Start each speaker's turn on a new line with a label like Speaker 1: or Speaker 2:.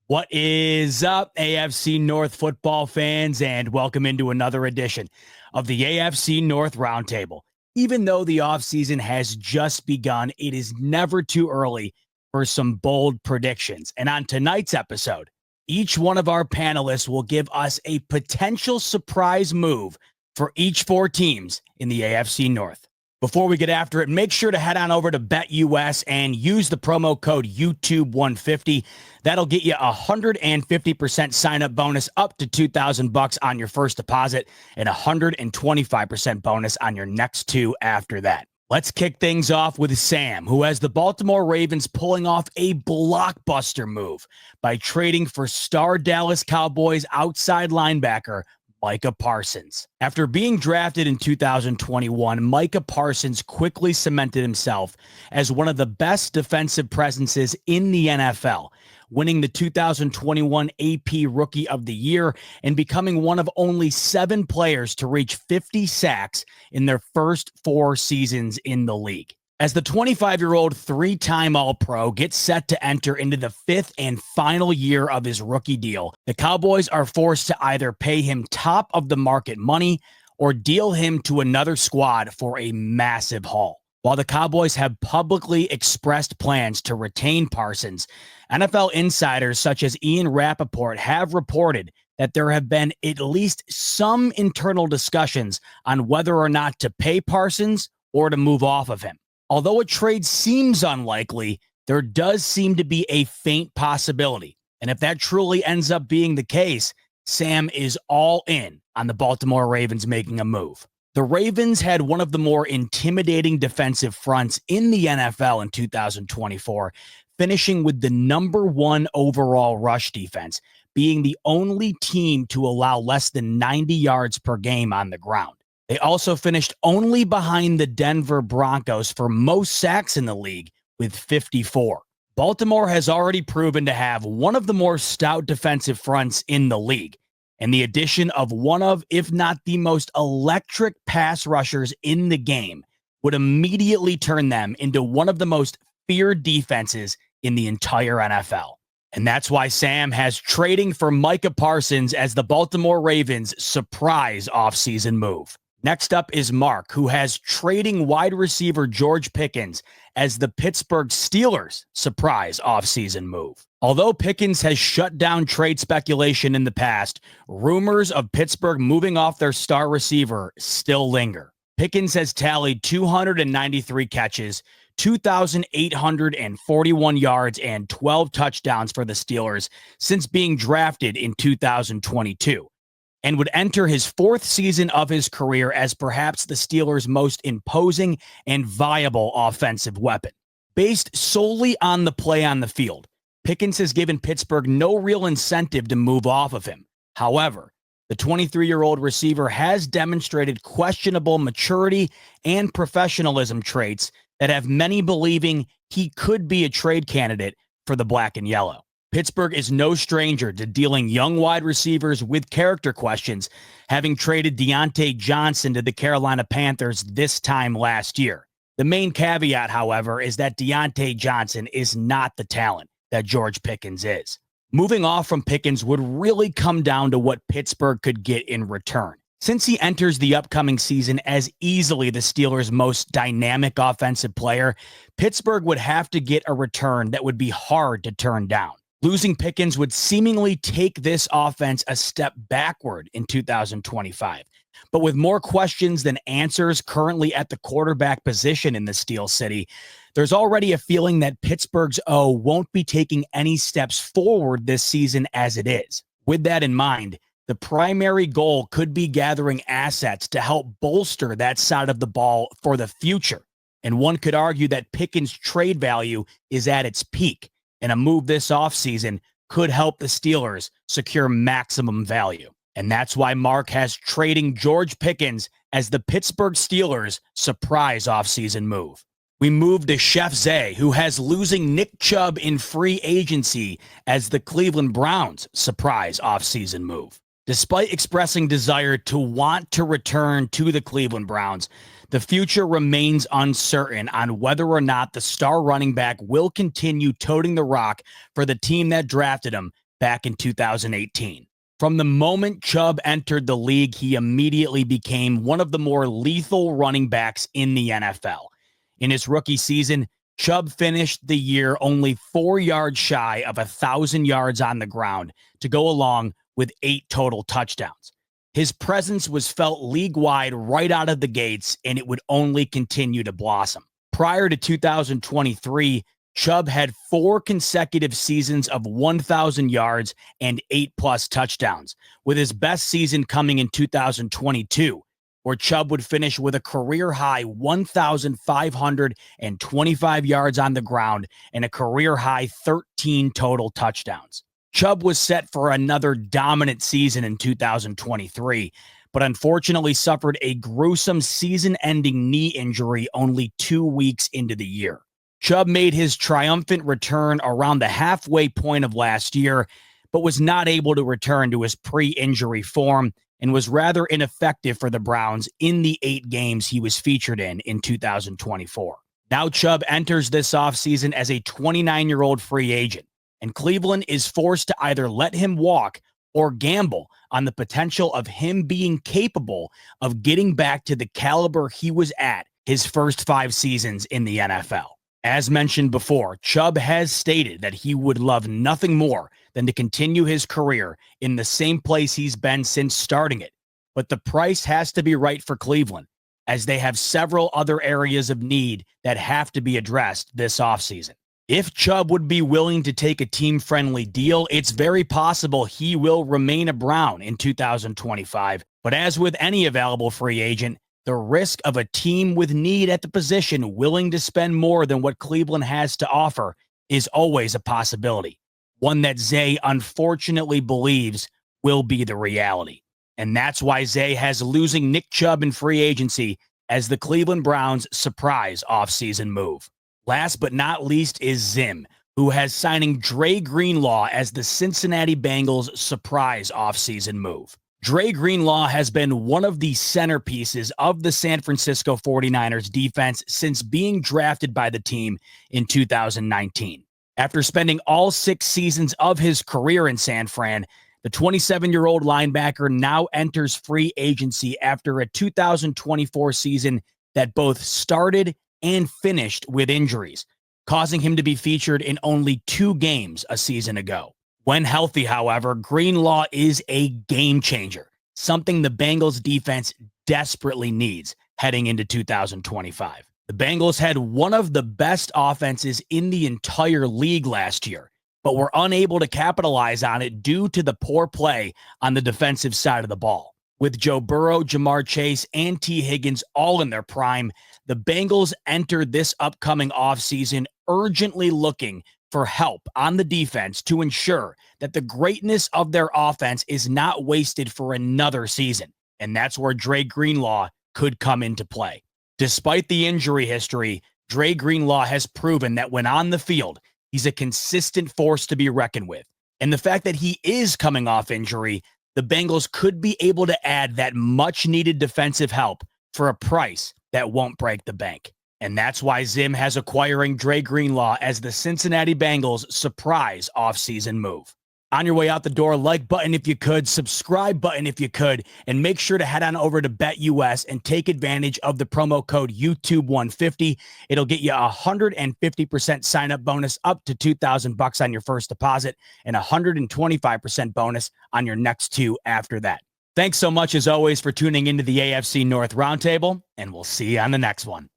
Speaker 1: What is up, AFC North football fans, and welcome into another edition of the AFC North Roundtable. Even though the offseason has just begun, it is never too early for some bold predictions. And on tonight's episode, each one of our panelists will give us a potential surprise move for each four teams in the AFC North. Before we get after it, make sure to head on over to BetUS and use the promo code YouTube150. That'll get you a 150% sign-up bonus up to $2,000 on your first deposit and a 125% bonus on your next two after that. Let's kick things off with Sam, who has the Baltimore Ravens pulling off a blockbuster move by trading for star Dallas Cowboys outside linebacker Micah Parsons. After being drafted in 2021, Micah Parsons quickly cemented himself as one of the best defensive presences in the NFL, winning the 2021 AP Rookie of the Year and becoming one of only 7 players to reach 50 sacks in their first 4 seasons in the league. As the 25-year-old 3-time All-Pro gets set to enter into the 5th and final year of his rookie deal, the Cowboys are forced to either pay him top of the market money or deal him to another squad for a massive haul. While the Cowboys have publicly expressed plans to retain Parsons, NFL insiders such as Ian Rappaport have reported that there have been at least some internal discussions on whether or not to pay Parsons or to move off of him. Although a trade seems unlikely, there does seem to be a faint possibility. And if that truly ends up being the case, Sam is all in on the Baltimore Ravens making a move. The Ravens had one of the more intimidating defensive fronts in the NFL in 2024, finishing with the number 1 overall rush defense, being the only team to allow less than 90 yards per game on the ground. They also finished only behind the Denver Broncos for most sacks in the league with 54. Baltimore has already proven to have one of the more stout defensive fronts in the league, and the addition of one of, if not the most electric pass rushers in the game would immediately turn them into one of the most feared defenses in the entire NFL. And that's why Sam has trading for Micah Parsons as the Baltimore Ravens' surprise offseason move. Next up is Mark, who has trading wide receiver George Pickens as the Pittsburgh Steelers' surprise offseason move. Although Pickens has shut down trade speculation in the past, rumors of Pittsburgh moving off their star receiver still linger. Pickens has tallied 293 catches, 2,841 yards, and 12 touchdowns for the Steelers since being drafted in 2022. And would enter his 4th season of his career as perhaps the Steelers' most imposing and viable offensive weapon. Based solely on the play on the field, Pickens has given Pittsburgh no real incentive to move off of him. However, the 23-year-old receiver has demonstrated questionable maturity and professionalism traits that have many believing he could be a trade candidate for the black and yellow. Pittsburgh is no stranger to dealing young wide receivers with character questions, having traded Deontay Johnson to the Carolina Panthers this time last year. The main caveat, however, is that Deontay Johnson is not the talent that George Pickens is. Moving off from Pickens would really come down to what Pittsburgh could get in return. Since he enters the upcoming season as easily the Steelers' most dynamic offensive player, Pittsburgh would have to get a return that would be hard to turn down. Losing Pickens would seemingly take this offense a step backward in 2025. But with more questions than answers currently at the quarterback position in the Steel City, there's already a feeling that Pittsburgh's O won't be taking any steps forward this season as it is. With that in mind, the primary goal could be gathering assets to help bolster that side of the ball for the future. And one could argue that Pickens' trade value is at its peak, and a move this offseason could help the Steelers secure maximum value. And that's why Mark has trading George Pickens as the Pittsburgh Steelers' surprise offseason move. We move to Chef Zay, who has losing Nick Chubb in free agency as the Cleveland Browns' surprise offseason move. Despite expressing desire to want to return to the Cleveland Browns, the future remains uncertain on whether or not the star running back will continue toting the rock for the team that drafted him back in 2018. From the moment Chubb entered the league, he immediately became one of the more lethal running backs in the NFL. In his rookie season, Chubb finished the year only 4 yards shy of 1,000 yards on the ground to go along with 8 total touchdowns. His presence was felt league-wide right out of the gates, and it would only continue to blossom. Prior to 2023, Chubb had 4 consecutive seasons of 1,000 yards and 8+ touchdowns, with his best season coming in 2022, where Chubb would finish with a career-high 1,525 yards on the ground and a career-high 13 total touchdowns. Chubb was set for another dominant season in 2023, but unfortunately suffered a gruesome season-ending knee injury only 2 weeks into the year. Chubb made his triumphant return around the halfway point of last year, but was not able to return to his pre-injury form and was rather ineffective for the Browns in the 8 games he was featured in 2024. Now Chubb enters this offseason as a 29-year-old free agent, and Cleveland is forced to either let him walk or gamble on the potential of him being capable of getting back to the caliber he was at his first 5 seasons in the NFL. As mentioned before, Chubb has stated that he would love nothing more than to continue his career in the same place he's been since starting it. But the price has to be right for Cleveland, as they have several other areas of need that have to be addressed this offseason. If Chubb would be willing to take a team-friendly deal, it's very possible he will remain a Brown in 2025. But as with any available free agent, the risk of a team with need at the position willing to spend more than what Cleveland has to offer is always a possibility, one that Zay unfortunately believes will be the reality. And that's why Zay has losing Nick Chubb in free agency as the Cleveland Browns' surprise offseason move. Last but not least is Zim, who has signing Dre Greenlaw as the Cincinnati Bengals' surprise offseason move. Dre Greenlaw has been one of the centerpieces of the San Francisco 49ers defense since being drafted by the team in 2019. After spending all 6 seasons of his career in San Fran, the 27-year-old linebacker now enters free agency after a 2024 season that both started and finished with injuries, causing him to be featured in only 2 games a season ago. When healthy, however, Greenlaw is a game changer, something the Bengals defense desperately needs heading into 2025. The Bengals had one of the best offenses in the entire league last year, but were unable to capitalize on it due to the poor play on the defensive side of the ball. With Joe Burrow, Jamar Chase, and T. Higgins all in their prime, the Bengals entered this upcoming offseason urgently looking for help on the defense to ensure that the greatness of their offense is not wasted for another season. And that's where Dre Greenlaw could come into play. Despite the injury history, Dre Greenlaw has proven that when on the field, he's a consistent force to be reckoned with. And the fact that he is coming off injury, the Bengals could be able to add that much-needed defensive help for a price that won't break the bank. And that's why Zim has acquiring Dre Greenlaw as the Cincinnati Bengals' surprise offseason move. On your way out the door, like button if you could, subscribe button if you could, and make sure to head on over to BetUS and take advantage of the promo code YouTube150. It'll get you a 150% sign-up bonus up to $2,000 on your first deposit and a 125% bonus on your next 2 after that. Thanks so much, as always, for tuning into the AFC North Roundtable, and we'll see you on the next one.